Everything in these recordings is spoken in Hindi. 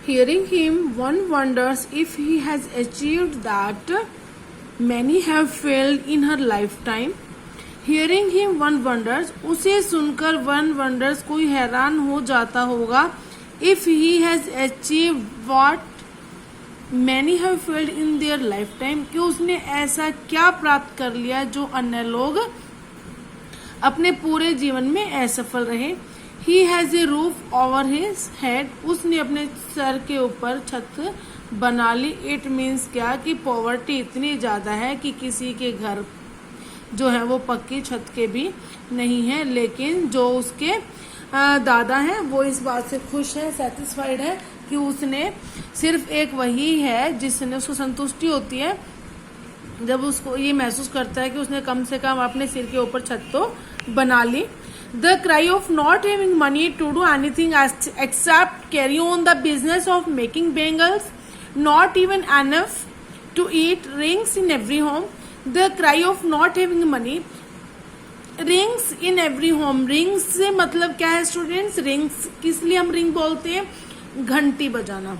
Hearing him, one wonders if he has achieved that many have failed in her lifetime. Hearing him, one wonders, उसे सुनकर one wonders कोई हैरान हो जाता होगा. If he has achieved what many have failed in their lifetime, कि उसने ऐसा क्या प्राप्त कर लिया जो अन्य लोग अपने पूरे जीवन में असफल रहे. He has a roof over his head, उसने अपने सर के ऊपर छत बना ली. It means क्या कि पॉवर्टी इतनी ज्यादा है कि किसी के घर जो है वो पक्की छत के भी नहीं है. लेकिन जो उसके दादा हैं वो इस बात से खुश है, सेटिस्फाइड है कि उसने सिर्फ एक वही है जिसने उसको संतुष्टि होती है जब उसको ये महसूस करता है कि उसने कम से कम अपने सिर के ऊपर छत तो बना ली. The cry of not having money to do anything except carry on the business of making bangles, not even enough to eat, rings in every home. The cry of not having money, rings in every home. Rings से मतलब क्या है स्टूडेंट्स? रिंग्स किस लिए हम रिंग बोलते हैं? घंटी बजाना,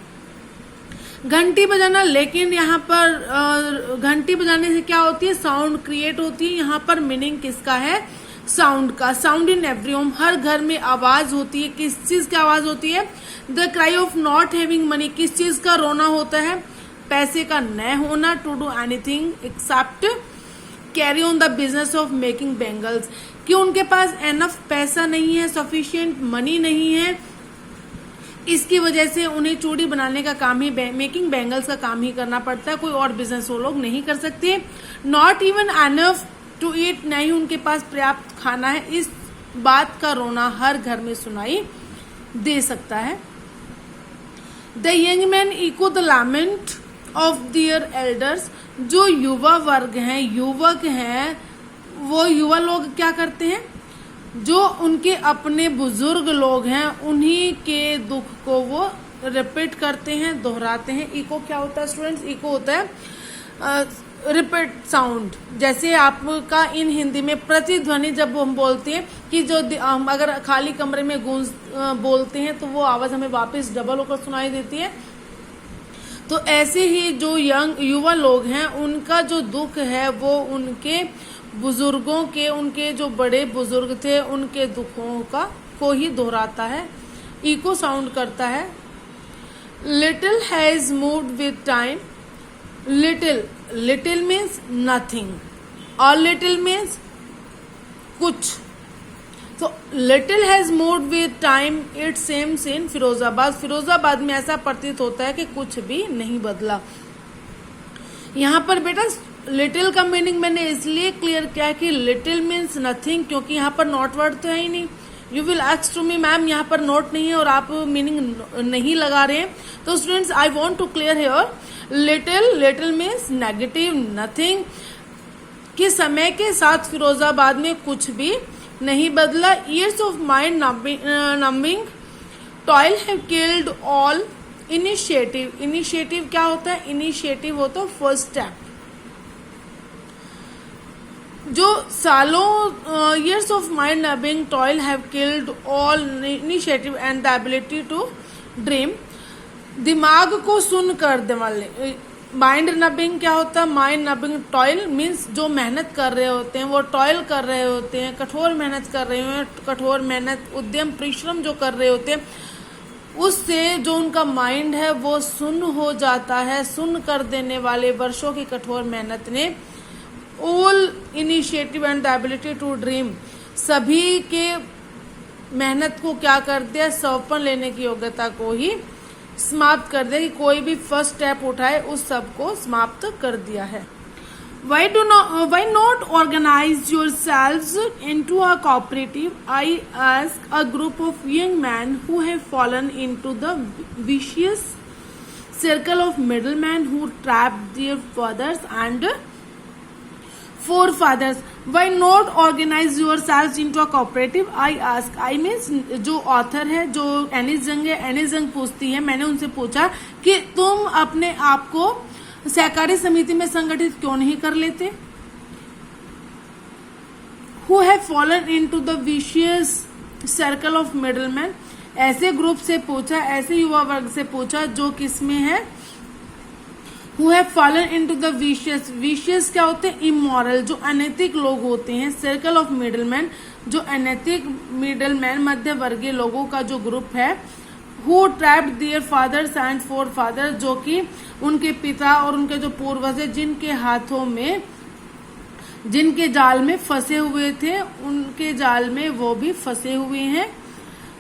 घंटी बजाना. लेकिन यहाँ पर घंटी बजाने से क्या होती है? साउंड क्रिएट होती है. यहाँ पर मीनिंग किसका है? साउंड का. साउंड इन एवरी होम, हर घर में आवाज होती है. किस चीज की आवाज होती है? The cry of not having money, किस चीज का रोना होता है? पैसे का न होना. To do anything except carry on the business of making bangles, कि उनके पास एनफ पैसा नहीं है, सफिशिएंट मनी नहीं है, इसकी वजह से उन्हें चूड़ी बनाने का काम ही, मेकिंग बैंगल्स का काम ही करना पड़ता है. कोई और बिजनेस वो लोग नहीं कर सकते. Not even enough to eat, नहीं उनके पास पर्याप्त खाना है. इस बात का रोना हर घर में सुनाई दे सकता है. The young man echo the lament of their elders, जो युवा वर्ग हैं, युवक हैं, वो युवा लोग क्या करते हैं? जो उनके अपने बुजुर्ग लोग हैं उन्हीं के दुख को वो रिपीट करते हैं, दोहराते हैं. इको क्या होता है स्टूडेंट्स? इको होता है रिपीट साउंड. जैसे आपका इन हिंदी में प्रतिध्वनि जब हम बोलते हैं कि जो हम अगर खाली कमरे में गूंज बोलते हैं तो वो आवाज हमें वापस डबल होकर सुनाई देती है. तो ऐसे ही जो युवा लोग हैं उनका जो दुख है वो उनके बुजुर्गों के, उनके जो बड़े बुजुर्ग थे उनके दुखों का को ही दोहराता है, इको साउंड करता है. Little has moved with time. Little, little means nothing और लिटिल मीन्स कुछ. तो little has moved with time it seems in Firozabad. Firozabad में ऐसा प्रतीत होता है कि कुछ भी नहीं बदला. यहाँ पर बेटा लिटिल का मीनिंग मैंने इसलिए क्लियर किया कि लिटिल मीन्स नथिंग, क्योंकि यहाँ पर नॉट वर्ड तो है ही नहीं. You will ask to me ma'am यहाँ पर नोट नहीं है और आप मीनिंग नहीं लगा रहे हैं. तो students I want to clear here, little, little means negative, nothing, कि समय के साथ फिरोजाबाद में कुछ भी नहीं बदला. Years of mind numbing toil have killed all initiative. Initiative क्या होता है? इनिशिएटिव होता है फर्स्ट स्टेप. जो सालों years of mind numbing toil have killed all initiative and the ability to dream. दिमाग को सुन कर दे वाले. माइंड नबिंग क्या होता है? माइंड नबिंग टॉयल मीन्स जो मेहनत कर रहे होते हैं वो टॉयल कर रहे होते हैं, कठोर मेहनत कर रहे हैं, कठोर मेहनत, उद्यम, परिश्रम जो कर रहे होते हैं, उससे जो उनका माइंड है वो सुन हो जाता है. सुन कर देने वाले वर्षों की कठोर मेहनत ने all initiative and the ability to dream, सभी के मेहनत को क्या कर दिया? सौंपन लेने की योग्यता को ही समाप्त कर दिया. कि कोई भी फर्स्ट स्टेप उठाए उस सब को समाप्त कर दिया है. Why not organize yourselves into a cooperative? I ask a group of young men who have fallen into the vicious circle of middlemen who trapped their fathers and forefathers. Why not organize yourselves into a cooperative? I ask. I means जो ऑथर है, जो एनिस जंग है, एनिस जंग पूछती है, मैंने उनसे पूछा कि तुम अपने आप को सहकारी समिति में संगठित क्यों नहीं कर लेते? Who have fallen into the vicious circle of middlemen, ऐसे ग्रुप से पूछा, ऐसे युवा वर्ग से पूछा जो किसमें है, who have fallen into the vicious क्या होते हैं, immoral, जो अनैतिक लोग होते हैं, सर्कल ऑफ मिडलमैन, जो अनैतिक मिडलमैन मध्य वर्गीय लोगों का जो ग्रुप है, who trapped their fathers and forefathers, जो कि उनके पिता और उनके जो पूर्वज है जिनके हाथों में, जिनके जाल में फंसे हुए थे, उनके जाल में वो भी फंसे हुए हैं।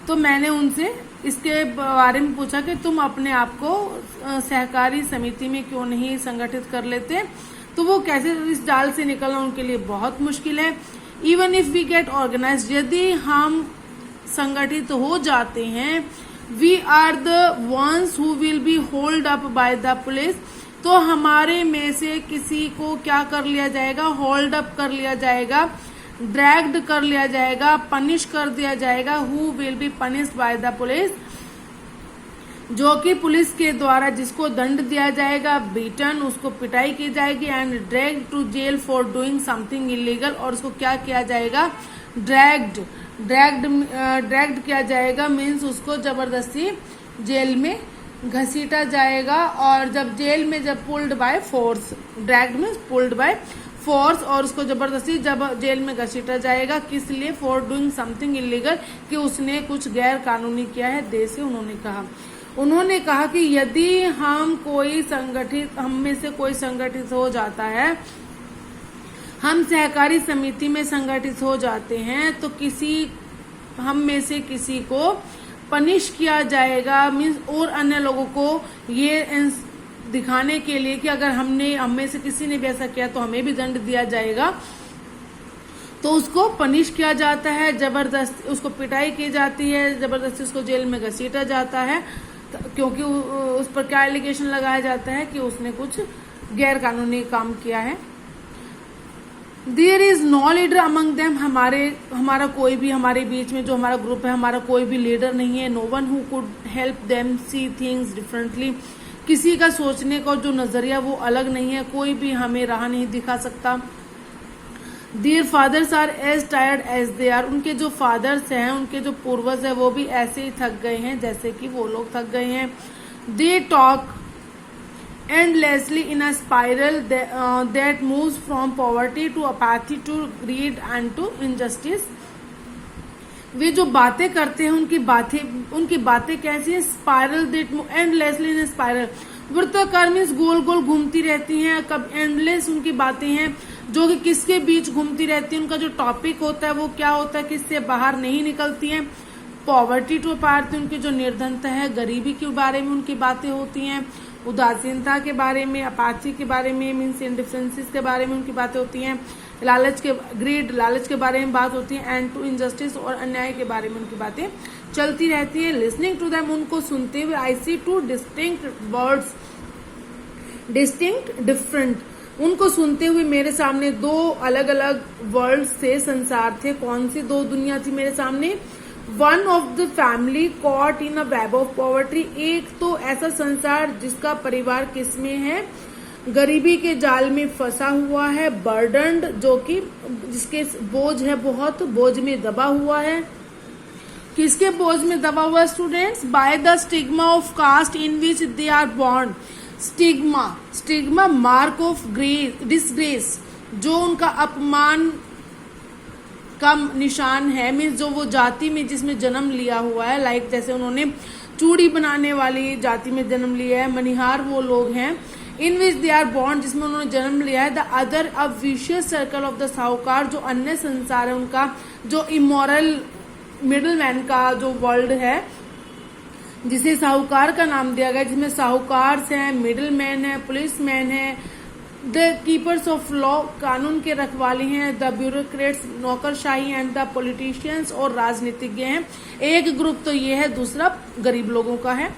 तो मैंने उनसे इसके बारे में पूछा कि तुम अपने आप को सहकारी समिति में क्यों नहीं संगठित कर लेते, तो वो कैसे, इस जाल से निकलना उनके लिए बहुत मुश्किल है। Even if we get organise, यदि हम संगठित हो जाते हैं, we are the ones who will be hold up by the police, तो हमारे में से किसी को क्या कर लिया जाएगा, होल्ड अप कर लिया जाएगा, ड्रैग्ड कर लिया जाएगा, पनिश कर दिया जाएगा। Who will be punished bye the police, जो कि पुलिस के द्वारा जिसको दंड दिया जाएगा, बीटन, उसको पिटाई की जाएगी, and dragged to jail for doing something illegal, और उसको क्या किया जाएगा, ड्रैग्ड किया जाएगा, मीन्स उसको जबरदस्ती जेल में घसीटा जाएगा। और जब जेल में जब pulled by force, dragged means pulled by force, और उसको जबरदस्ती जब जेल में घसीटा जाएगा, किस लिए, फॉर डूइंग समथिंग इलीगल, कि उसने कुछ गैर कानूनी किया है देश से। उन्होंने कहा कि यदि हम में से कोई संगठित हो जाता है, हम सहकारी समिति में संगठित हो जाते हैं, तो हम में से किसी को पनिश किया जाएगा, मीन्स, और अन्य लोगों को ये दिखाने के लिए कि अगर हम में से किसी ने भी ऐसा किया तो हमें भी दंड दिया जाएगा, तो उसको पनिश किया जाता है, जबरदस्ती उसको पिटाई की जाती है, जबरदस्ती उसको जेल में घसीटा जाता है, क्योंकि उस पर क्या एलिगेशन लगाया जाता है कि उसने कुछ गैर कानूनी काम किया है। There is no leader among them, हमारा कोई भी, हमारे बीच में जो हमारा ग्रुप है, हमारा कोई भी लीडर नहीं है। No one who could help them see things differently, किसी का सोचने का जो नजरिया वो अलग नहीं है, कोई भी हमें राह नहीं दिखा सकता। Their fathers are as tired as they are, उनके जो फादर्स हैं, उनके जो पूर्वज है, वो भी ऐसे ही थक गए हैं जैसे कि वो लोग थक गए हैं। They talk endlessly in a spiral that moves from poverty to apathy to greed and to injustice. वे जो बातें करते हैं, उनकी बातें कैसी है, spiral that endlessly in spiral, वृत्ताकार मीन्स गोल गोल घूमती रहती हैं। कब एंडलेस उनकी बातें हैं जो कि किसके बीच घूमती रहती है, उनका जो टॉपिक होता है वो क्या होता है, किससे बाहर नहीं निकलती हैं। पॉवर्टी टू अपार्थी, उनकी जो निर्धनता है, गरीबी के बारे में उनकी बातें होती हैं। उदासीनता के बारे में, अपाथी के बारे में, मीन्स इंडिफरेंसेस के बारे में उनकी बातें होती हैं। लालच के बारे में बात होती है। एंड टू इंजस्टिस, और अन्याय के बारे में उनकी बातें चलती रहती है। लिसनिंग टू देम, उनको सुनते हुए, I see two distinct words, distinct different, उनको सुनते हुए मेरे सामने दो अलग अलग वर्ल्ड थे, संसार थे। कौन सी दो दुनिया थी मेरे सामने, one of the family caught in a web of poverty, एक तो ऐसा संसार जिसका परिवार किसमें है, गरीबी के जाल में फंसा हुआ है। बर्डन्ड, जो कि जिसके बोझ है, बहुत बोझ में दबा हुआ है। किसके बोझ में दबा हुआ है students, by the stigma of caste in which they are born. Stigma mark of disgrace, जो उनका अपमान का निशान है, मीन्स जो वो जाति में जिसमें जन्म लिया हुआ है, लाइक जैसे उन्होंने चूड़ी बनाने वाली जाति में जन्म लिया है, मनिहार वो लोग हैं। इन विच दे आर बॉर्न, जिसमें उन्होंने जन्म लिया है। The other a vicious circle of the साहूकार, जो अन्य संसार है उनका, जो इमोरल मिडल मैन का जो वर्ल्ड है, जिसे साहूकार का नाम दिया गया, जिसमें साहूकार हैं, मिडल मैन है, पुलिस मैन है, द कीपर्स ऑफ लॉ, कानून के रखवाले हैं, द ब्यूरोक्रेट्स, नौकरशाही, एंड द पॉलिटिशियंस, और राजनीतिज्ञ हैं। एक ग्रुप तो ये है, दूसरा गरीब लोगों का है।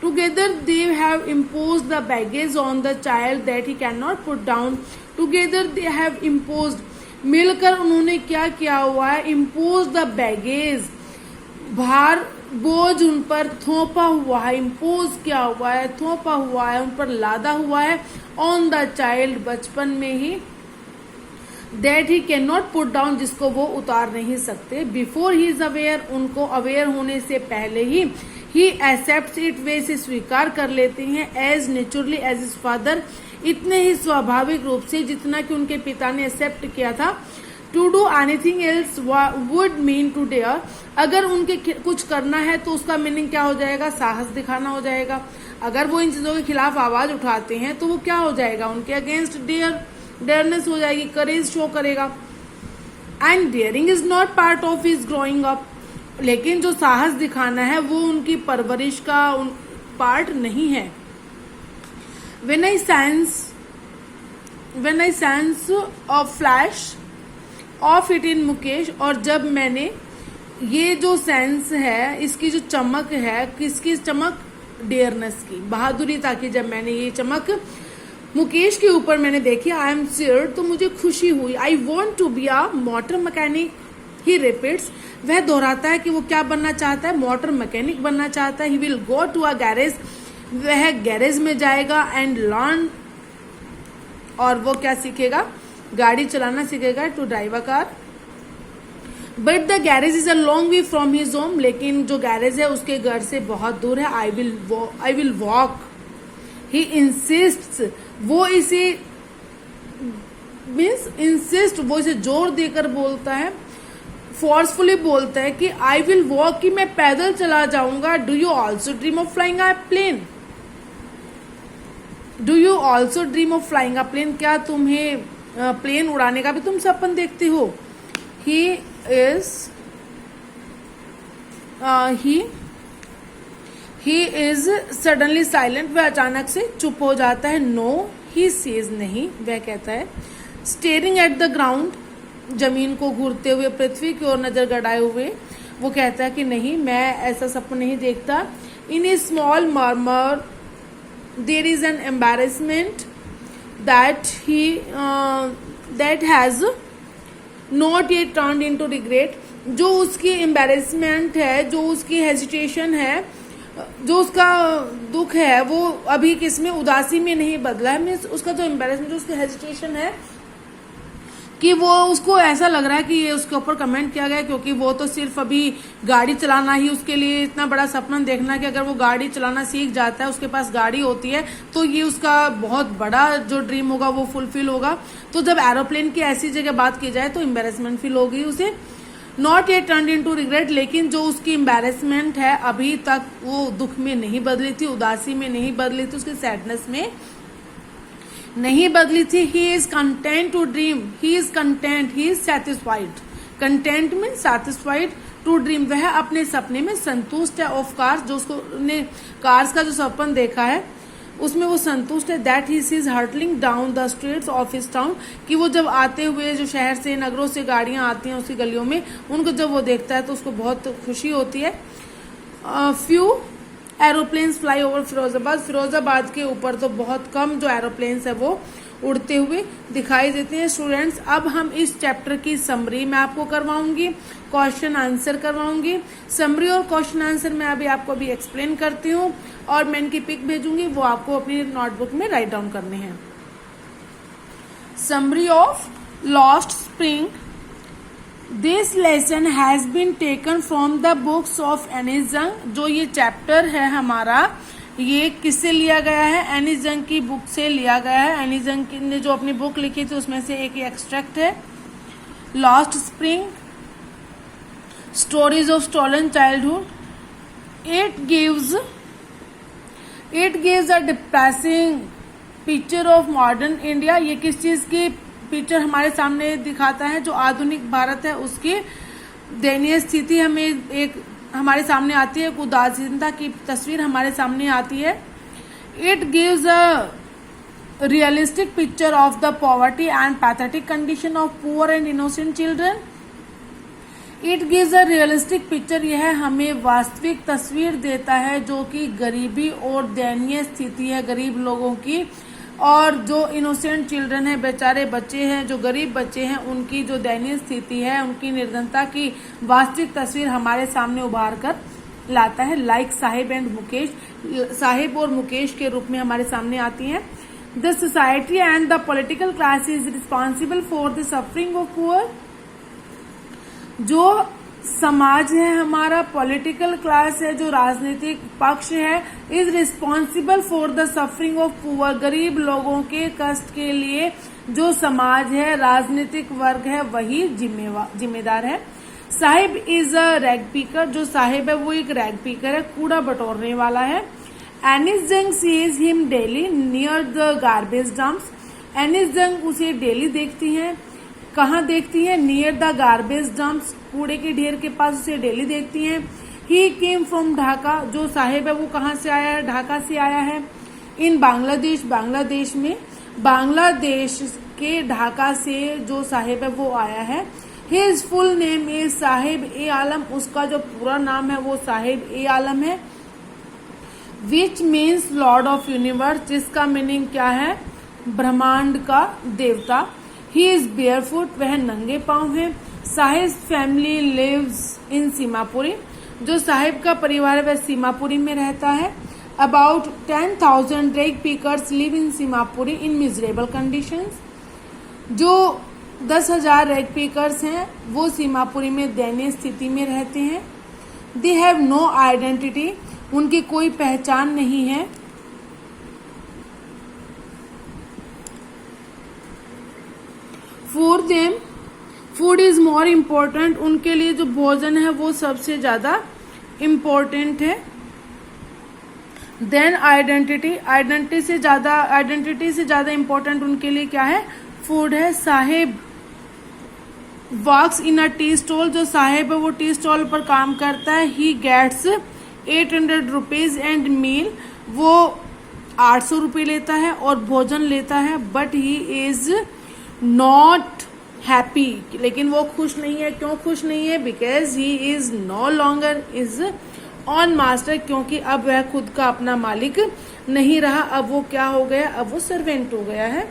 Together they have imposed the baggage on the child that he can not put down. Together they have imposed, मिलकर उन्होंने क्या किया हुआ है, इम्पोज द बैगेज, भार बोझ उन पर थोपा हुआ है, इम्पोज किया हुआ है, थोपा हुआ है, उन पर लादा हुआ है। ऑन द चाइल्ड, बचपन में ही। That he can not put down, जिसको वो उतार नहीं सकते। बिफोर ही इज अवेयर, उनको अवेयर होने से पहले ही एक्सेप्ट इट, वे से स्वीकार कर लेते हैं। As naturally as is father, इतने ही स्वाभाविक रूप से जितना कि उनके पिता ने एक्सेप्ट किया था। To do anything else would mean to dare, अगर उनके कुछ करना है तो उसका मीनिंग क्या हो जाएगा, साहस दिखाना हो जाएगा। अगर वो इन चीजों के खिलाफ आवाज उठाते हैं तो वो क्या हो जाएगा, उनके अगेंस्ट डेयरनेस हो जाएगी, करेज शो करेगा। And daring is not part of his growing up, लेकिन जो साहस दिखाना है वो उनकी परवरिश का पार्ट नहीं है। When I sense a flash of it in Mukesh, और जब मैंने ये जो सेंस है, इसकी जो चमक है, किसकी चमक, डेयरनेस की, बहादुरी, ताकि जब मैंने ये चमक मुकेश के ऊपर मैंने देखी, आई एम श्योर, तो मुझे खुशी हुई। I want to be a motor mechanic, he repeats, वह दोहराता है कि वो क्या बनना चाहता है, मोटर मैकेनिक बनना चाहता है। He will go to a garage, वह गैरेज में जाएगा। एंड लर्न, और वो क्या सीखेगा, गाड़ी चलाना सीखेगा, to drive a car. But the garage is a long way from his home, लेकिन जो गैरेज है उसके घर से बहुत दूर है। I will walk, he insist, वो इसे मीन्स इंसिस्ट, वो इसे जोर देकर बोलता है, फोर्सफुली बोलता है कि आई विल वॉक, कि मैं पैदल चला जाऊंगा। Do you also dream of flying a plane, do you also dream of flying a plane, क्या तुम्हें प्लेन उड़ाने का भी तुम सपन देखते हो। ही इज सडनली साइलेंट, वह अचानक से चुप हो जाता है। नो, ही सेज, नहीं, वह कहता है। स्टेरिंग एट द ग्राउंड, जमीन को घूरते हुए, पृथ्वी की ओर नजर गड़ाए हुए, वो कहता है कि नहीं, मैं ऐसा सपना नहीं देखता। In a small murmur there is an embarrassment that has not yet turned into regret, जो उसकी एम्बैरेसमेंट है, जो उसकी हेजिटेशन है, जो उसका दुख है, वो अभी किसमें, उदासी में नहीं बदला है। मीन्स उसका जो एम्बैरेसमेंट, जो उसकी हेजिटेशन है, कि वो उसको ऐसा लग रहा है कि ये उसके ऊपर कमेंट किया गया, क्योंकि वो तो सिर्फ अभी गाड़ी चलाना ही उसके लिए इतना बड़ा सपना देखना कि अगर वो गाड़ी चलाना सीख जाता है, उसके पास गाड़ी होती है, तो ये उसका बहुत बड़ा जो ड्रीम होगा वो फुलफिल होगा। तो जब एरोप्लेन की ऐसी जगह बात की जाए तो एम्बेरसमेंट फील होगी उसे। Not yet turned into regret, लेकिन जो उसकी एम्बेरसमेंट है अभी तक वो दुख में नहीं बदली थी, उदासी में नहीं बदली थी, उसकी सैडनेस में नहीं बदली थी। He is content to dream, he is content, he is satisfied. Content mean satisfied, to dream, वह अपने सपने में संतुष्ट है। ऑफ कार्स, जो उसको ने कार्स का जो सपन देखा है उसमें वो संतुष्ट है। That he sees hurtling down the streets of his town, कि वो जब आते हुए जो शहर से, नगरों से गाड़ियां आती हैं उसकी गलियों में, उनको जब वो देखता है तो उसको बहुत खुशी होती है। Few aeroplanes fly over Firozabad, Firozabad के ऊपर तो बहुत कम जो एरोप्लेन्स है वो उड़ते हुए दिखाई देते हैं। स्टूडेंट्स, अब हम इस चैप्टर की समरी मैं आपको करवाऊंगी, क्वेश्चन आंसर करवाऊंगी। समरी और क्वेश्चन आंसर मैं अभी आपको अभी एक्सप्लेन करती हूँ, और मैं इनकी पिक भेजूंगी, वो आपको अपनी नोटबुक में राइट डाउन करने हैं। Summary of lost spring, this lesson has been taken from the books of Anees Jung. जो ये चैप्टर है हमारा, ये किससे लिया गया है, एनी जंग की बुक से लिया गया है। एनी जंग ने जो अपनी बुक लिखी थी उसमें से एक एक्सट्रैक्ट है। Lost spring, stories of stolen childhood, it gives a depressing picture of modern India. ये किस चीज की पिक्चर हमारे सामने दिखाता है, जो आधुनिक भारत है उसकी दयनीय स्थिति हमें एक हमारे सामने आती है, एक उदासीनता की तस्वीर हमारे सामने आती है। It gives a realistic picture of the poverty and pathetic condition of poor and innocent children. It gives a realistic picture, यह हमें वास्तविक तस्वीर देता है जो कि गरीबी और दयनीय स्थिति है गरीब लोगों की, और जो इनोसेंट चिल्ड्रन है, बेचारे बच्चे हैं, जो गरीब बच्चे हैं, उनकी जो दयनीय स्थिति है, उनकी निर्धनता की वास्तविक तस्वीर हमारे सामने उभार कर लाता है। लाइक साहिब एंड मुकेश, साहिब और मुकेश के रूप में हमारे सामने आती हैं। The society and the political class is responsible for the suffering of poor. जो समाज है हमारा, पॉलिटिकल क्लास है, जो राजनीतिक पक्ष है, is responsible for the suffering of poor. गरीब लोगों के कष्ट के लिए जो समाज है, राजनीतिक वर्ग है, वही जिम्मेदार है। Sahib is a rag picker. जो साहिब है वो एक रैग पिकर है, कूड़ा बटोरने वाला है। Anees Jung sees him daily near the garbage dumps. Anees Jung उसे डेली देखती हैं। कहाँ देखती हैं? नियर द गार्बेज डंप्स, कूड़े के ढेर के पास उसे डेली देखती हैं। ही केम फ्रॉम ढाका। जो साहिब है वो कहाँ से आया है? ढाका से आया है। इन बांग्लादेश, बांग्लादेश में, बांग्लादेश के ढाका से जो साहिब है वो आया है। His full name is Saheb e Alam. उसका जो पूरा नाम है वो साहिब ए आलम है। Which means Lord of universe, जिसका मीनिंग क्या है? ब्रह्मांड का देवता। ही इज बेयरफुट, वह नंगे पांव है। Saheb family lives in Seemapuri. जो साहिब का परिवार है वह सीमापुरी में रहता है। About 10,000 rag pickers live in Seemapuri in miserable conditions. जो 10,000 rag pickers हैं वो सीमापुरी में दयनीय स्थिति में रहते हैं। दे हैव नो आइडेंटिटी, उनकी कोई पहचान नहीं है। For them food is more important. उनके लिए जो भोजन है वो सबसे ज्यादा इम्पोर्टेंट है। देन आइडेंटिटी, आइडेंटिटी से ज्यादा इम्पोर्टेंट उनके लिए क्या है? फूड है। Sahib works in a tea stall. जो साहिब है वो टी स्टॉल पर काम करता है। He gets 800 rupees and meal. वो 800 रुपये लेता है और भोजन लेता है। But he is not happy, लेकिन वो खुश नहीं है। क्यों खुश नहीं है? Because he is no longer is on master, क्योंकि अब वह खुद का अपना मालिक नहीं रहा। अब वो क्या हो गया? अब वो सर्वेंट हो गया है।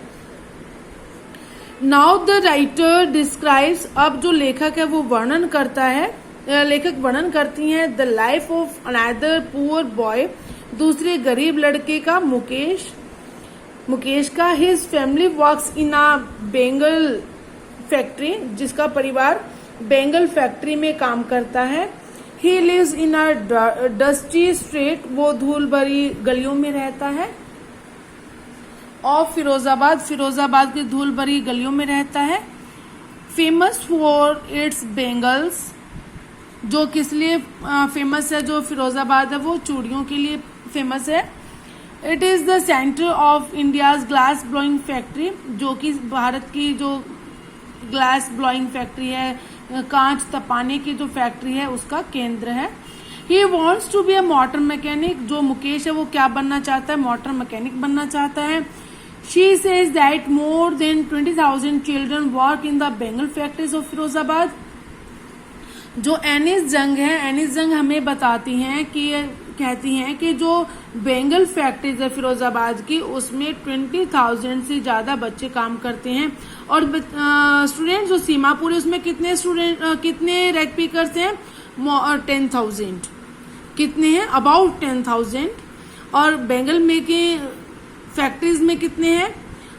Now the writer describes. अब जो लेखक है वो वर्णन करता है, लेखक वर्णन करती हैं the life of another poor boy, दूसरे गरीब लड़के का, मुकेश का। His family works in a bangle factory, जिसका परिवार बेंगल फैक्ट्री में काम करता है। He lives in a dusty street, वो धूल भरी गलियों में रहता है। ऑफ फिरोजाबाद, फिरोजाबाद की धूल भरी गलियों में रहता है। फेमस फॉर इट्स बेंगल्स, जो किस लिए फेमस है? जो फिरोजाबाद है वो चूड़ियों के लिए फेमस है। It is the centre of India's glass blowing factory, जो कि भारत की जो ग्लास ब्लोइंग फैक्ट्री है, कांच तपाने की जो फैक्ट्री है, उसका केंद्र है। He wants to be a motor mechanic. जो मुकेश है वो क्या बनना चाहता है? मोटर मैकेनिक बनना चाहता है। She says that more than 20,000 children work in the Bengal factories of Firozabad. जो एनिस जंग है, एनिस जंग हमें बताती हैं कि कहती हैं कि जो बेंगल फैक्ट्रीज है फिरोजाबाद की, उसमें 20,000 से ज्यादा बच्चे काम करते हैं। और स्टूडेंट जो सीमापुरी, उसमें कितने रैग पिकर्स हैं? 10,000। कितने हैं? अबाउट 10,000। और बेंगल मेकिंग फैक्ट्रीज में कितने हैं?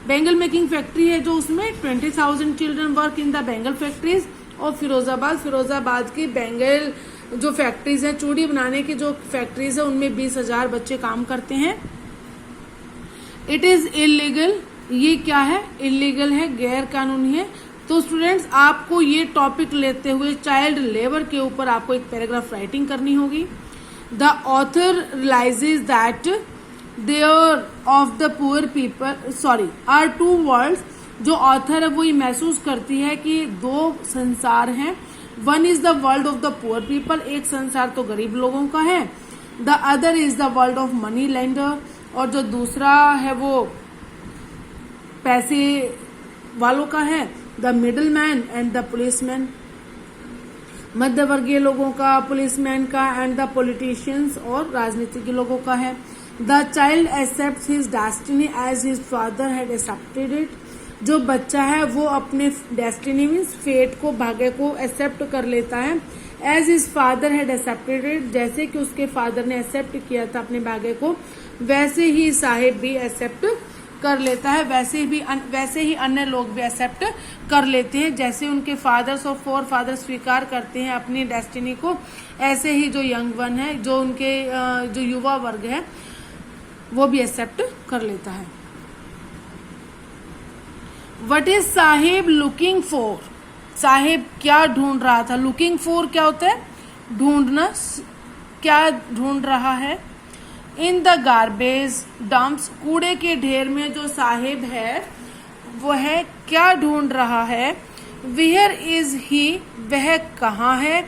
बेंगल मेकिंग फैक्ट्री है जो उसमें 20,000 children work in the Bengal factories. और फिरोजाबाद की बेंगल जो फैक्ट्रीज हैं, चूड़ी बनाने की जो फैक्ट्रीज है, उनमें 20,000 बच्चे काम करते हैं। इट इज इलीगल, ये क्या है? इलीगल है, गैर कानूनी है। तो स्टूडेंट्स, आपको ये टॉपिक लेते हुए चाइल्ड लेबर के ऊपर आपको एक पैराग्राफ राइटिंग करनी होगी। The author realises that there of the poor people are two worlds. जो ऑथर है वो ये महसूस करती है कि दो संसार हैं। One is the world of the poor people, एक संसार तो गरीब लोगों का है। The other is the world of money lender, और जो दूसरा है वो पैसे वालों का है। The middle man and the policeman, मध्य वर्गीय लोगों का, पुलिसमैन का, एंड द पॉलिटिशियंस और राजनीतिक लोगों का है। The child accept his destiny as his father had accepted it. जो बच्चा है वो अपने डेस्टिनी मीन्स फेट को, भाग्य को एक्सेप्ट कर लेता है। As his father had accepted it, जैसे कि उसके फादर ने एक्सेप्ट किया था अपने भाग्य को, वैसे ही साहिब भी एक्सेप्ट कर लेता है, वैसे ही अन्य लोग भी एक्सेप्ट कर लेते हैं। जैसे उनके फादर्स और फोर फादर्स स्वीकार करते हैं अपनी डेस्टिनी को, ऐसे ही जो यंग वन है, जो उनके जो युवा वर्ग है, वो भी एक्सेप्ट कर लेता है। What is Sahib looking for? Sahib क्या ढूंढ रहा था? लुकिंग फॉर क्या होता है? ढूंढना। क्या ढूंढ रहा है? इन द गार्बेज डंप्स, कूड़े के ढेर में जो साहिब है वह क्या ढूंढ रहा है? वेयर इज ही, वह कहाँ है?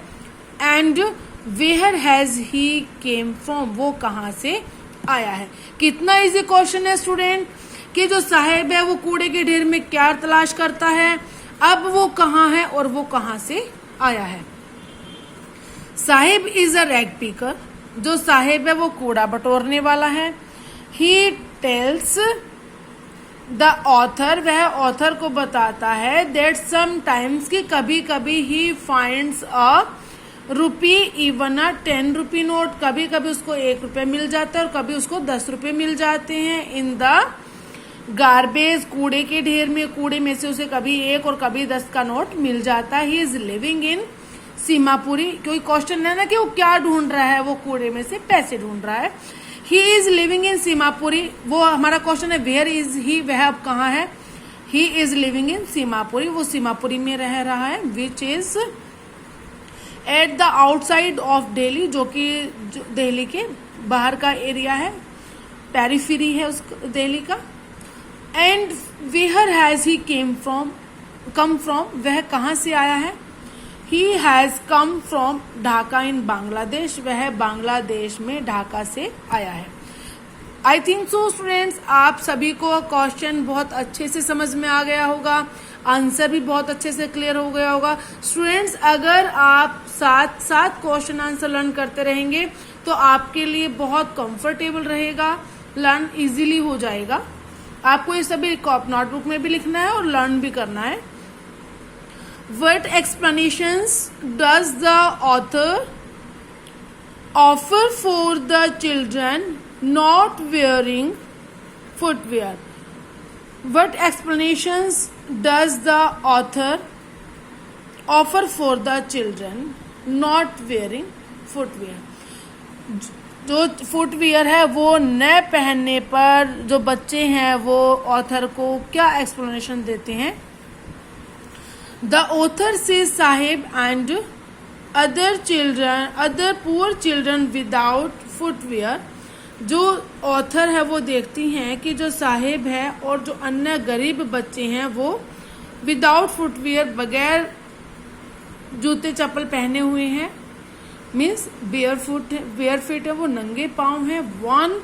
And where has he came from, वो कहाँ से आया है? कितना इजी क्वेश्चन है स्टूडेंट, कि जो साहिब है वो कूड़े के ढेर में क्या तलाश करता है, अब वो कहाँ है और वो कहाँ से आया है। Sahib is a rag picker, जो साहिब है वो कूड़ा बटोरने वाला है। ही टेल्स द ऑथर, वह ऑथर को बताता है दैट समटाइम्स, कि कभी कभी he finds a rupee even a 10 rupee note, कभी कभी उसको 1 रुपये मिल जाता है और कभी उसको 10 रुपये मिल जाते हैं। इन द गार्बेज, कूड़े के ढेर में, कूड़े में से उसे कभी 1 और कभी 10 का नोट मिल जाता है। He is living in Seemapuri, कोई क्वेश्चन है ना कि वो क्या ढूंढ रहा है, वो कूड़े में से पैसे ढूंढ रहा है। He is living in Seemapuri, वो हमारा क्वेश्चन है वेयर इज ही, वह अब कहाँ है? He is living in Seemapuri, वो सीमापुरी में रह रहा है। Which is at the outside of Delhi, जो कि दिल्ली के बाहर का एरिया है, पेरिफेरी है उस दिल्ली का। And where has he come from, वह कहाँ से आया है? He has come from Dhaka in Bangladesh, वह बांग्लादेश में ढाका से आया है। आई थिंक सो स्टूडेंट्स, आप सभी को क्वेश्चन बहुत अच्छे से समझ में आ गया होगा, आंसर भी बहुत अच्छे से क्लियर हो गया होगा। स्टूडेंट्स, अगर आप साथ क्वेश्चन आंसर लर्न करते रहेंगे तो आपके लिए बहुत कंफर्टेबल रहेगा, लर्न इजीली हो जाएगा। आपको ये सभी नोटबुक में भी लिखना है और लर्न भी करना है। What explanations does the author offer for the children not wearing footwear? What explanations does the author offer for the children not wearing footwear? जो फुटवियर है वो न पहनने पर जो बच्चे हैं वो ऑथर को क्या एक्सप्लेनेशन देते हैं? The author says Sahib and other poor children without footwear, जो ऑथर है वो देखती हैं कि जो साहिब है और जो अन्य गरीब बच्चे हैं वो विदाउट फुटवियर, बगैर जूते चप्पल पहने हुए हैं, मीन्स बेयर फीट है, वो नंगे पांव हैं। वन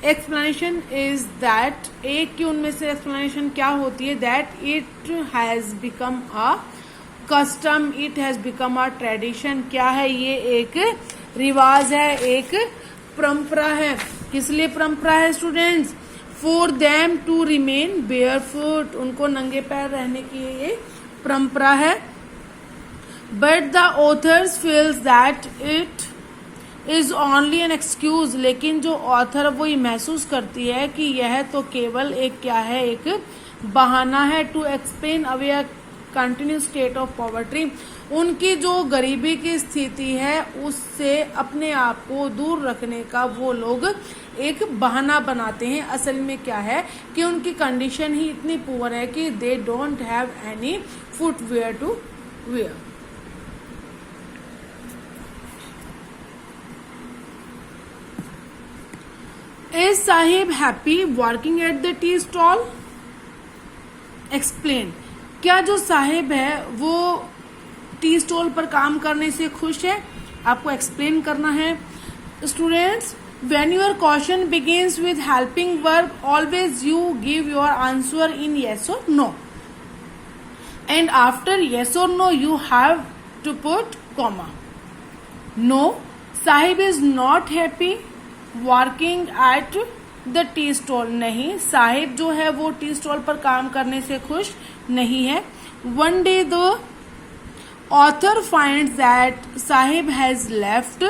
एक्सप्लेनेशन इज दैट, एक की उनमें से एक्सप्लेनेशन क्या होती है? That it has become a custom, it has become a tradition. क्या है ये? एक रिवाज है, एक परंपरा है। किस लिए परंपरा है students? For them to remain barefoot, उनको नंगे पैर रहने की ये परंपरा है। But the authors feels that it is only an excuse, लेकिन जो ऑथर वो ये महसूस करती है कि यह तो केवल एक क्या है, एक बहाना है। To explain away continue state of poverty, उनकी जो गरीबी की स्थिति है उससे अपने आप को दूर रखने का वो लोग एक बहाना बनाते हैं। असल में क्या है कि उनकी कंडीशन ही इतनी पुअर है कि they don't have any footwear to wear. Is Sahib happy working at the tea stall? Explain. क्या जो साहिब है वो टी स्टॉल पर काम करने से खुश है? आपको एक्सप्लेन करना है। Students, when your question begins with helping verb, always you give your answer in yes or no. And after yes or no, you have to put comma. No, Sahib is not happy working at the tea stall, नहीं, साहिब जो है वो टी स्टॉल पर काम करने से खुश नहीं है। One day the author finds that Sahib has left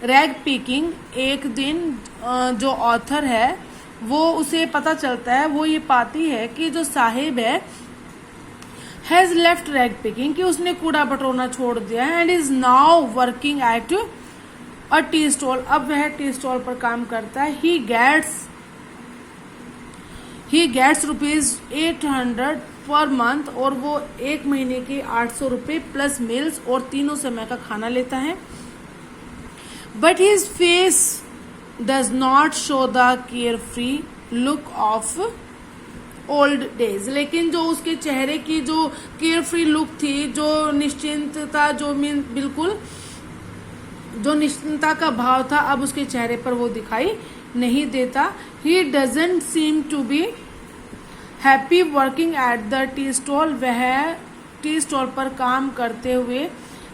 rag picking, एक दिन जो ऑथर है वो उसे पता चलता है, वो ये पाती है कि जो साहिब है हैज लेफ्ट रैग पिकिंग, कि उसने कूड़ा बटोरना छोड़ दिया है, and is now working at a tea stall, अब वह टी स्टॉल पर काम करता है। ही गेट्स ₹800 पर मंथ, और वो एक महीने के 800 रुपये प्लस मील्स और तीनों समय का खाना लेता है। But his face does not show the care free look of old days, लेकिन जो उसके चेहरे की जो केयर फ्री लुक थी, जो निश्चिंतता, जो बिल्कुल जो निश्चिंतता का भाव था, अब उसके चेहरे पर वो दिखाई नहीं देता। He doesn't seem to be happy working at the tea stall, वह टी स्टॉल पर काम करते हुए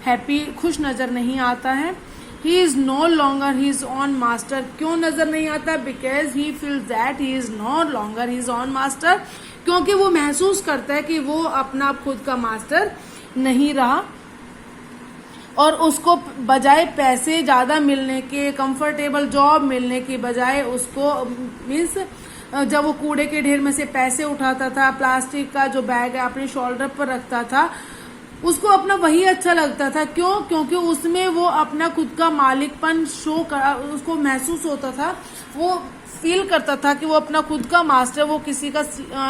हैप्पी, खुश नजर नहीं आता है। He is no longer his own master, क्यों नजर नहीं आता? Because he feels that he is no longer his own master, क्योंकि वो महसूस करता है कि वो अपना खुद का मास्टर नहीं रहा, और उसको बजाय पैसे ज्यादा मिलने के, कंफर्टेबल जॉब मिलने की बजाय, उसको मीन्स जब वो कूड़े के ढेर में से पैसे उठाता था, प्लास्टिक का जो बैग है अपने शोल्डर पर रखता था, उसको अपना वही अच्छा लगता था। क्यों? क्योंकि उसमें वो अपना खुद का मालिकपन उसको महसूस होता था, वो फील करता था कि वो अपना खुद का मास्टर, वो किसी का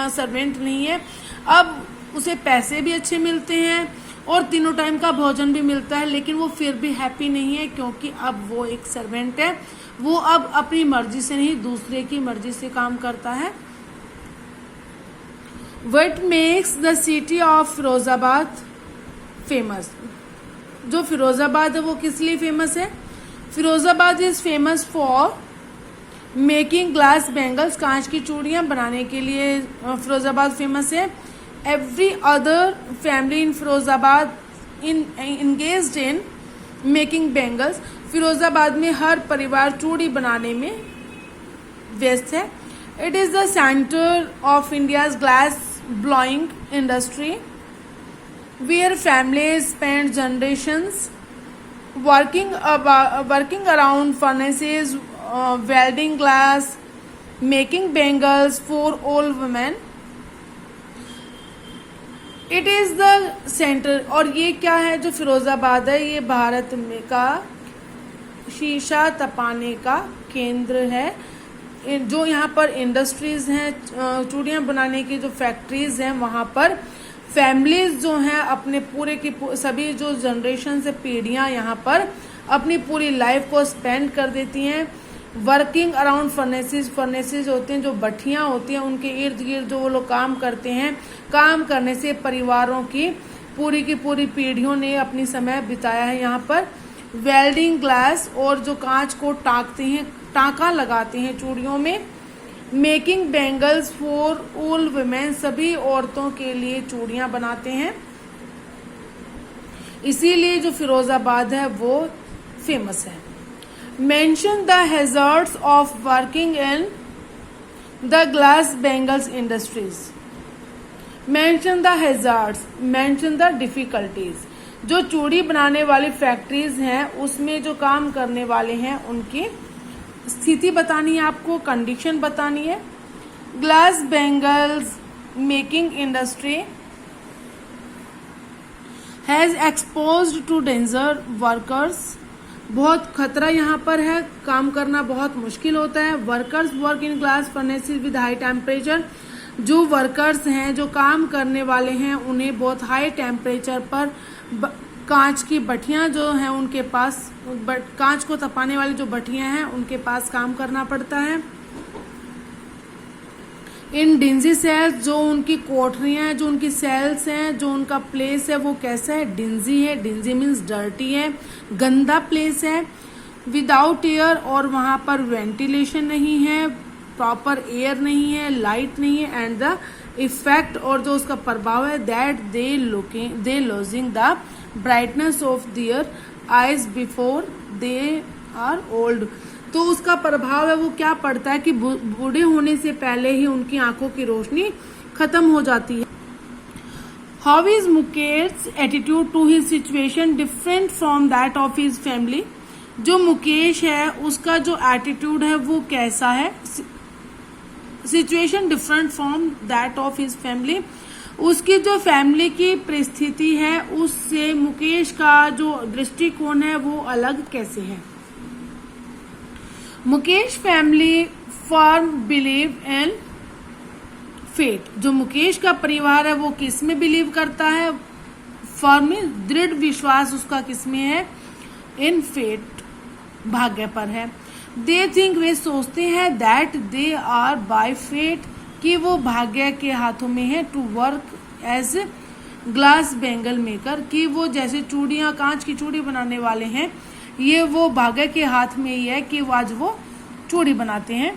सर्वेंट नहीं है। अब उसे पैसे भी अच्छे मिलते हैं और तीनों टाइम का भोजन भी मिलता है, लेकिन वो फिर भी हैप्पी नहीं है, क्योंकि अब वो एक सर्वेंट है, वो अब अपनी मर्जी से नहीं, दूसरे की मर्जी से काम करता है। What makes the city of Firozabad famous? जो फिरोजाबाद है वो किस लिए फेमस है? Firozabad is famous for making glass bangles, कांच की चूड़ियां बनाने के लिए फिरोजाबाद फेमस है। Every other family in Firozabad engaged in making bangles, Firozabad में हर परिवार चूड़ी बनाने में व्यस्त है। It is the centre of India's glass blowing industry, where families spend generations working around furnaces, welding glass, making bangles for all women. It is the center, और ये क्या है जो फिरोजाबाद है, ये भारत में का शीशा तपाने का केंद्र है। जो यहाँ पर इंडस्ट्रीज हैं, चूड़ियाँ बनाने की जो फैक्ट्रीज हैं, वहाँ पर फैमिलीज जो हैं अपने पूरे की सभी जो जनरेशन से पीढ़ियां यहाँ पर अपनी पूरी लाइफ को स्पेंड कर देती हैं। वर्किंग अराउंड फर्नेसेस होते हैं, जो भट्ठियां होती हैं, उनके इर्द गिर्द जो वो लोग काम करते हैं। काम करने से परिवारों की पूरी पीढ़ियों ने अपनी समय बिताया है यहाँ पर। वेल्डिंग ग्लास, और जो कांच को टाँकते हैं, टाँका लगाते हैं चूड़ियों में। Making bangles for all women, सभी औरतों के लिए चूड़ियां बनाते हैं। इसीलिए जो फिरोजाबाद है वो फेमस है। Mention the hazards of working in the glass bangles industries. Mention the hazards, mention the difficulties. जो चूड़ी बनाने वाली फैक्ट्रीज हैं उसमें जो काम करने वाले हैं उनकी स्थिति बतानी है, आपको कंडीशन बतानी है। Glass bangles making industry has exposed to danger workers, बहुत खतरा यहाँ पर है, काम करना बहुत मुश्किल होता है। Workers work in glass furnaces with high temperature, जो वर्कर्स हैं, जो काम करने वाले हैं, उन्हें बहुत हाई टेम्परेचर पर कांच की भट्टियां जो हैं उनके पास, कांच को तपाने वाली जो भट्टियां हैं उनके पास काम करना पड़ता है। इन डिंजी सेल्स, जो उनकी कोठरियां हैं, जो उनकी सेल्स हैं, जो उनका प्लेस है वो कैसा है? डिंजी है। डिंजी मीन्स डर्टी है, गंदा प्लेस है। विदाउट एयर, और वहां पर वेंटिलेशन नहीं है, प्रॉपर एयर नहीं है, लाइट नहीं है। एंड द इफेक्ट, और जो उसका प्रभाव है, that they losing the brightness of their eyes before they are old. तो उसका प्रभाव है वो क्या पड़ता है कि बूढ़े होने से पहले ही उनकी आंखों की रोशनी खत्म हो जाती है। How is Mukesh attitude to his situation different from that of his family. जो मुकेश है उसका जो एटीट्यूड है वो कैसा है situation different from that of his family, उसकी जो फैमिली की परिस्थिति है उससे मुकेश का जो दृष्टिकोण है वो अलग कैसे है। Mukesh family firm believe in fate, जो मुकेश का परिवार है वो किस में बिलीव करता है, फर्म दृढ़ विश्वास उसका किस में है, इन फेट भाग्य पर है। दे थिंक, वे सोचते हैं, that they are by fate, कि वो भाग्य के हाथों में है, to work as glass bangle maker, कि वो जैसे चूड़ियां, कांच की चूड़ी बनाने वाले हैं, ये वो भाग्य के हाथ में ही है कि वो आज वो चूड़ी बनाते हैं।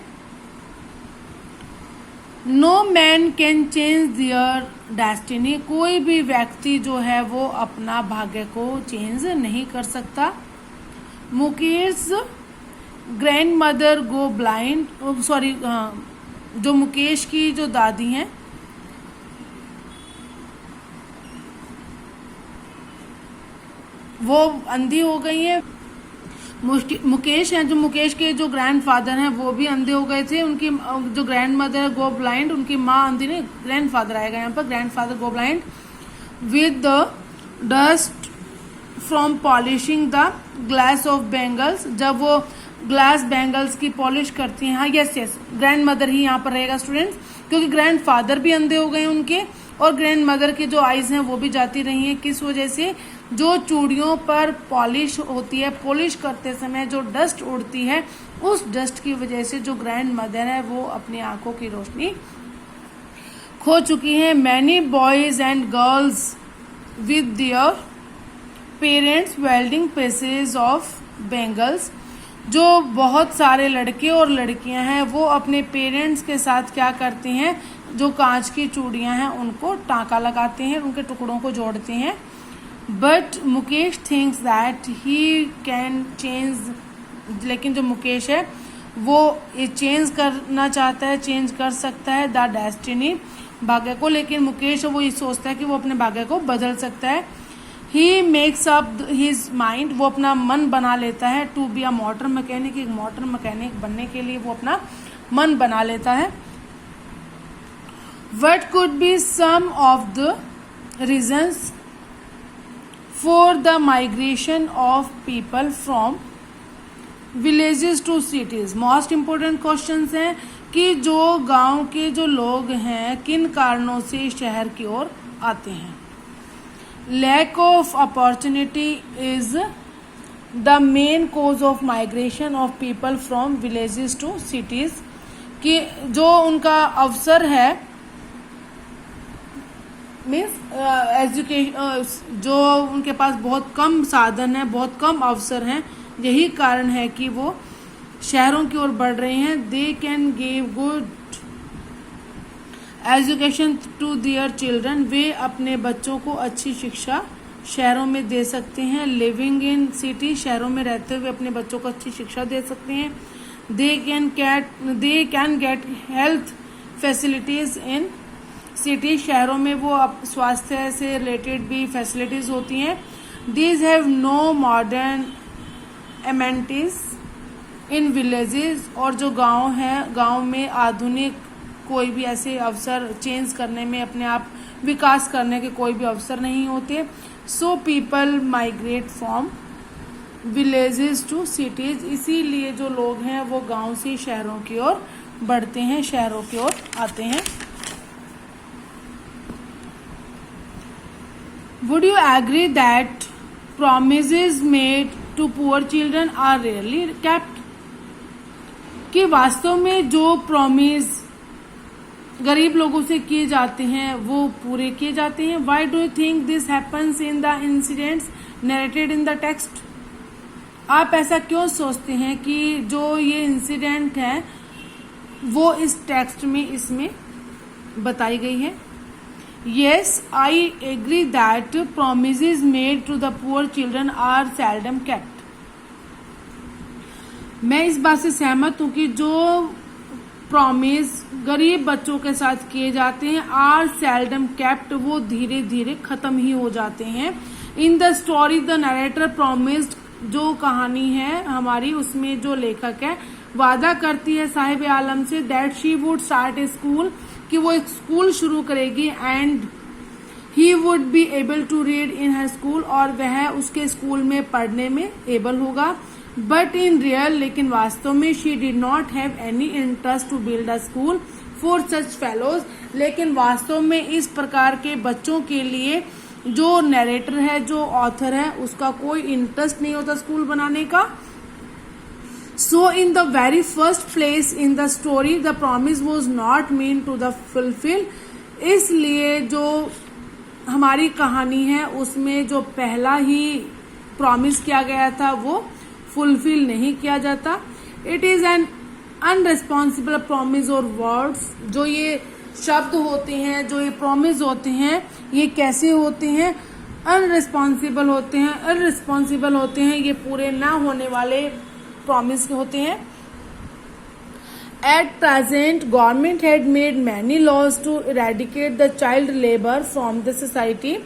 No man can change their destiny, कोई भी व्यक्ति जो है वो अपना भाग्य को चेंज नहीं कर सकता। Mukesh grand mother go blind, sorry जो मुकेश की जो दादी हैं वो अंधी हो गई है। मुकेश हैं, जो मुकेश के जो ग्रैंडफादर हैं वो भी अंधे हो गए थे। उनकी जो ग्रैंड मदर गो ब्लाइंड, उनकी माँ अंधी नहीं, ग्रैंडफादर आएगा यहाँ पर, grandfather go blind with the dust from polishing the glass of bangles, जब वो ग्लास बैंगल्स की पॉलिश करती हैं। हाँ यस, ग्रैंड मदर ही यहाँ पर रहेगा स्टूडेंट्स, क्योंकि ग्रैंडफादर भी अंधे हो गए उनके, और ग्रैंड मदर की जो आईज हैं वो भी जाती रही हैं। किस वजह से, जो चूड़ियों पर पॉलिश होती है, पॉलिश करते समय जो डस्ट उड़ती है, उस डस्ट की वजह से जो ग्रैंड मदर है वो अपनी आंखों की रोशनी खो चुकी है। Many boys and girls with their parents welding pieces of bangles, जो बहुत सारे लड़के और लड़कियां हैं वो अपने पेरेंट्स के साथ क्या करते हैं, जो कांच की चूड़ियां हैं उनको टांका लगाते हैं, उनके टुकड़ों को जोड़ते हैं। But Mukesh thinks that he can change, लेकिन जो मुकेश है वो ये चेंज करना चाहता है, चेंज कर सकता है द डेस्टिनी, भाग्य को, लेकिन मुकेश वो ये सोचता है कि वो अपने भाग्य को बदल सकता है। He makes up his mind, वो अपना मन बना लेता है, to be a motor mechanic, एक मोटर मैकेनिक बनने के लिए वो अपना मन बना लेता है। What could be some of the reasons for the migration of people from villages to cities? Most important questions हैं कि जो गांव के जो लोग हैं किन कारणों से शहर की ओर आते हैं। Lack of opportunity is the main cause of migration of people from villages to cities, कि जो उनका अवसर है मीन्स एजुकेशन, जो उनके पास बहुत कम साधन है, बहुत कम अवसर हैं, यही कारण है कि वो शहरों की ओर बढ़ रहे हैं। They can give good education to their children, वे अपने बच्चों को अच्छी शिक्षा शहरों में दे सकते हैं। लिविंग इन सिटी, शहरों में रहते हुए अपने बच्चों को अच्छी शिक्षा दे सकते हैं। They can get health facilities in city, शहरों में वो स्वास्थ्य से रिलेटेड भी फैसिलिटीज होती हैं। These have know modern amenities in villages, और जो गांव है, गांव में आधुनिक कोई भी ऐसे अवसर चेंज करने में, अपने आप विकास करने के कोई भी अवसर नहीं होते। So people migrate from villages to cities, इसीलिए जो लोग हैं वो गांव से शहरों की ओर बढ़ते हैं, शहरों की ओर आते हैं। Would you agree that promises made to poor children are rarely kept? कि वास्तव में जो प्रॉमिस गरीब लोगों से किए जाते हैं वो पूरे किए जाते हैं। Why do you think this happens in the incidents narrated in the text? आप ऐसा क्यों सोचते हैं कि जो ये इंसिडेंट है वो इस टेक्स्ट में इसमें बताई गई है। Yes, I agree that promises made to the poor children are seldom kept. मैं इस बात से सहमत हूँ कि जो प्रॉमिस गरीब बच्चों के साथ किए जाते हैं आर सेल्डम केप्ट, वो धीरे धीरे खत्म ही हो जाते हैं। इन the story the narrator promised, जो कहानी है हमारी उसमें जो लेखक है वादा करती है साहिब आलम से that she would start a school, कि वो एक स्कूल शुरू करेगी, and he would be able to read in her school, और वह उसके स्कूल में पढ़ने में एबल होगा। बट इन रियल, लेकिन वास्तव में, she did not have any interest to build a school for such fellows, लेकिन वास्तव में इस प्रकार के बच्चों के लिए जो नरेटर है, जो ऑथर है, उसका कोई इंटरेस्ट नहीं होता स्कूल बनाने का। So in the very first place in the story the promise was not mean to the fulfil, इसलिए जो हमारी कहानी है उसमें जो पहला ही प्रॉमिस किया गया था वो फुलफिल नहीं किया जाता। इट इज एन अनरिस्पॉन्सिबल प्रॉमिस और वर्ड्स, जो ये शब्द होते हैं, जो ये प्रॉमिस होते हैं, ये कैसे होते हैं? अनरिस्पॉन्सिबल होते हैं, इररिस्पॉन्सिबल होते हैं, ये पूरे ना होने वाले प्रॉमिस होते हैं। At present, government had made many laws to eradicate the child labor from the society.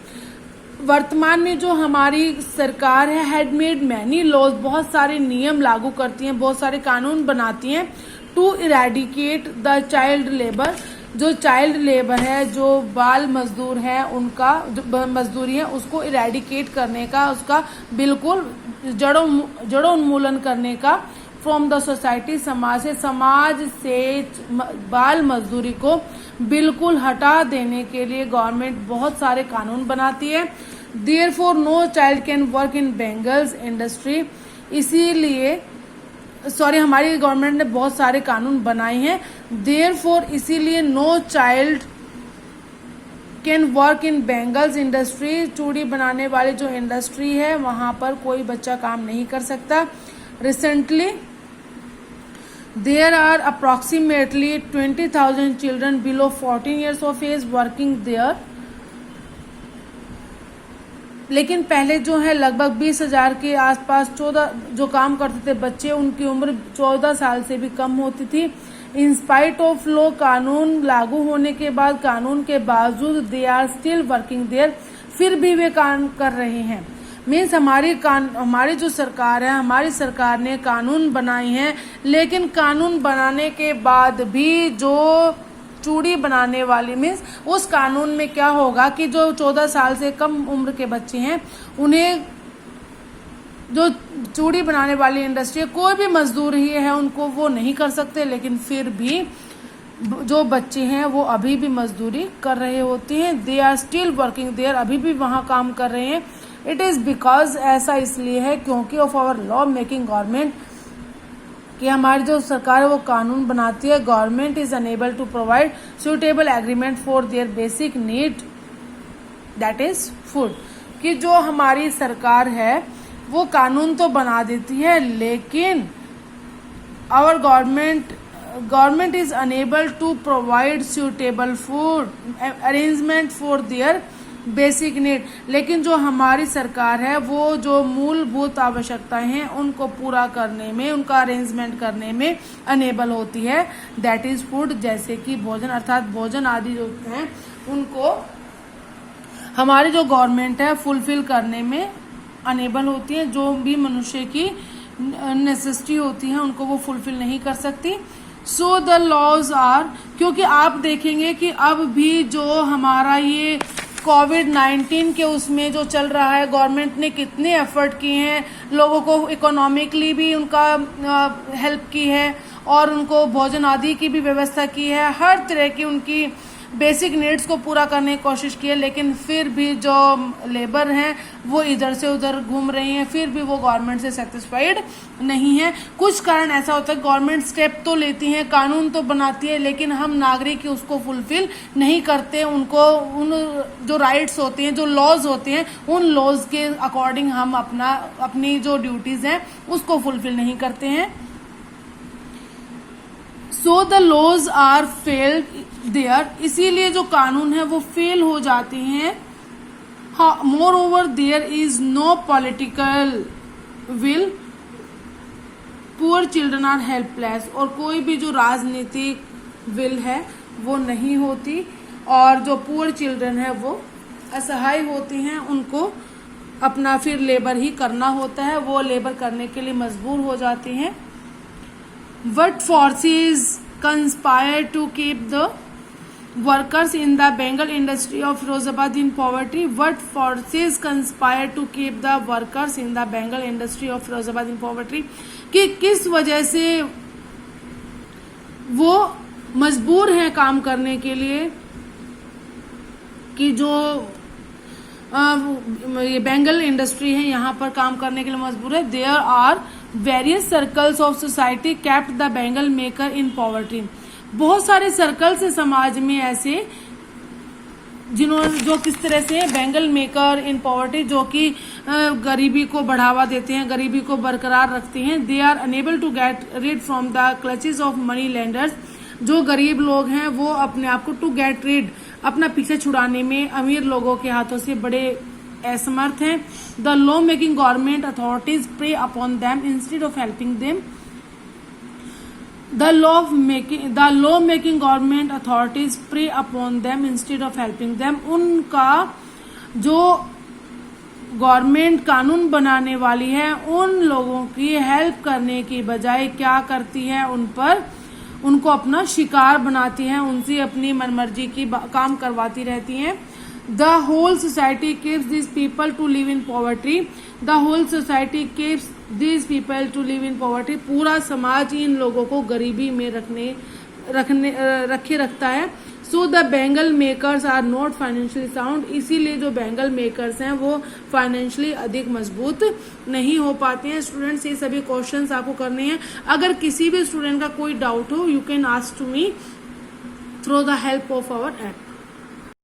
वर्तमान में जो हमारी सरकार है, हैड मेड मैनी लॉज, बहुत सारे नियम लागू करती हैं, बहुत सारे कानून बनाती हैं, to eradicate the child labour, जो चाइल्ड लेबर है, जो बाल मजदूर है, उनका जो मजदूरी है, उसको इरेडिकेट करने का, उसका बिल्कुल जड़ों उन्मूलन करने का, फ्रॉम द सोसाइटी, समाज से बाल मजदूरी को बिल्कुल हटा देने के लिए गवर्नमेंट बहुत सारे कानून बनाती है। Therefore no child can work in bangles industry, इसीलिए हमारी गवर्नमेंट ने बहुत सारे कानून बनाए हैं। देयरफॉर, इसीलिए no child can work in bangles industry, चूड़ी बनाने वाली जो इंडस्ट्री है वहां पर कोई बच्चा काम नहीं कर सकता। Recently there are approximately 20,000 children below 14 years of age working there, लेकिन पहले जो है लगभग 20,000 के आसपास 14 जो काम करते थे बच्चे, उनकी उम्र 14 साल से भी कम होती थी। इन स्पाइट ऑफ लॉ, कानून लागू होने के बाद, कानून के बावजूद, they are still working there, फिर भी वे काम कर रहे हैं। मीन्स हमारी जो सरकार है, हमारी सरकार ने कानून बनाए हैं, लेकिन कानून बनाने के बाद भी जो चूड़ी बनाने वाली, मीन्स उस कानून में क्या होगा कि जो 14 साल से कम उम्र के बच्चे हैं, उन्हें जो चूड़ी बनाने वाली इंडस्ट्री, कोई भी मजदूरी है उनको वो नहीं कर सकते, लेकिन फिर भी जो बच्चे हैं वो अभी भी मजदूरी कर रहे होते हैं। They are still working there, अभी भी वहां काम कर रहे हैं। इट इज बिकॉज, ऐसा इसलिए है क्योंकि of our law making government, कि हमारी जो सरकार है वो कानून बनाती है। Government is unable to provide suitable agreement for their basic need, that is food, कि जो हमारी सरकार है वो कानून तो बना देती है, लेकिन our government is unable to provide suitable food arrangement for their basic need, लेकिन जो हमारी सरकार है वो जो मूलभूत आवश्यकताएं हैं उनको पूरा करने में, उनका अरेंजमेंट करने में अनेबल होती है, दैट इज फूड, जैसे कि भोजन, अर्थात भोजन आदि जो हैं उनको हमारी जो गवर्नमेंट है फुलफिल करने में अनेबल होती है। जो भी मनुष्य की नेसेसिटी होती है उनको वो फुलफिल नहीं कर सकती। सो द लॉज आर, क्योंकि आप देखेंगे कि अब भी जो हमारा ये कोविड-19 के उसमें जो चल रहा है, गवर्नमेंट ने कितने एफर्ट किए हैं, लोगों को इकोनॉमिकली भी उनका हेल्प की है और उनको भोजन आदि की भी व्यवस्था की है, हर तरह की उनकी बेसिक नीड्स को पूरा करने की कोशिश की है, लेकिन फिर भी जो लेबर हैं वो इधर से उधर घूम रही हैं, फिर भी वो गवर्नमेंट से सेटिस्फाइड नहीं है। कुछ कारण ऐसा होता है, गवर्नमेंट स्टेप तो लेती है, कानून तो बनाती है, लेकिन हम नागरिक उसको फुलफिल नहीं करते, उनको उन जो राइट्स होते हैं, जो लॉज होते हैं, उन लॉज के अकॉर्डिंग हम अपनी जो ड्यूटीज हैं उसको फुलफिल नहीं करते हैं। So the laws are failed there, इसीलिए जो कानून है वो फेल हो जाते हैं। Moreover there is no political will, poor children are helpless, और कोई भी जो राजनीतिक विल है वो नहीं होती, और जो पुअर चिल्ड्रन है वो असहाय होती हैं, उनको अपना फिर लेबर ही करना होता है, वो लेबर करने के लिए मजबूर हो जाती हैं। What forces conspire to keep the workers in the Bengal industry of Firozabad in poverty? What forces conspire to keep the workers in the Bengal industry of Firozabad in poverty? कि किस वजह से वो मजबूर हैं काम करने के लिए, कि जो ये बेंगल इंडस्ट्री है यहाँ पर काम करने के लिए मजबूर है. There are various circles of society kept the bangle maker in poverty. बहुत सारे सर्कल्स है समाज में ऐसे जो किस तरह से बेंगल मेकर इन पॉवर्टी, जो कि गरीबी को बढ़ावा देते हैं, गरीबी को बरकरार रखते हैं. They are unable to get rid from the clutches of money lenders. जो गरीब लोग हैं वो अपने आप को टू गेट रिड, अपना पीछे छुड़ाने में अमीर लोगों के हाथों से बड़े असमर्थ हैं. The law making government authorities prey upon them instead of helping them. The law making government authorities prey upon them instead of helping them. उनका जो गवर्नमेंट कानून बनाने वाली है उन लोगों की हेल्प करने की बजाय क्या करती है, उन पर उनको अपना शिकार बनाती है, उनसे अपनी मनमर्जी की काम करवाती रहती हैं. The whole society keeps these people to live in poverty. The whole society keeps these people to live in poverty. पूरा समाज इन लोगों को गरीबी में रखे रखता है. So the Bengal makers are not financially sound. इसीलिए जो बेंगल मेकर्स हैं वो फाइनेंशियली अधिक मजबूत नहीं हो पाते हैं. स्टूडेंट्स ये सभी क्वेश्चंस आपको करने हैं. अगर किसी भी स्टूडेंट का कोई डाउट हो, you can ask to me through the help of our app.